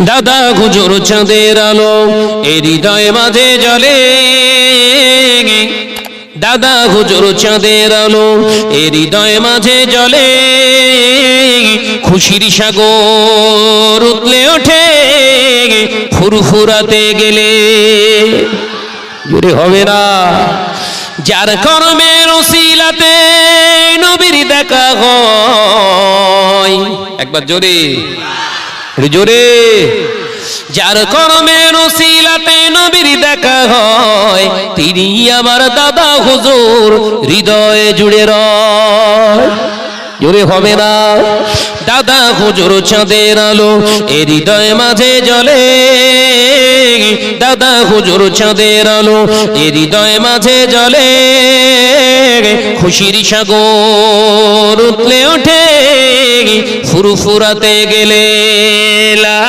দাদা হুজুর চাঁদের আলো এই হৃদয় মাঝে জ্বলে, দাদা হুজুর চাঁদের আলো এই হৃদয় মাঝে জ্বলে, খুশির সাগর উতলে ওঠে ফুরফুরাতে গেলে। জোরে হবে না? যার কর্মের উসিলাতে নবীর দেখা হয়, একবার জোরে জোরে। যার কর্মের উসিলাতে নবীর দেখা হয়, তিনি আমার দাদা হুজুর হৃদয়ে জুড়ে রয়। জোরে হবে না? দাদা হুজুর চাঁদের আলো এই হৃদয় মাঝে জ্বলে, দাদা হুজুর চাঁদের আলো এই হৃদয় মাঝে জ্বলে, খুশির সাগর উতলে ওঠে ফুরফুরাতে গেলে। লা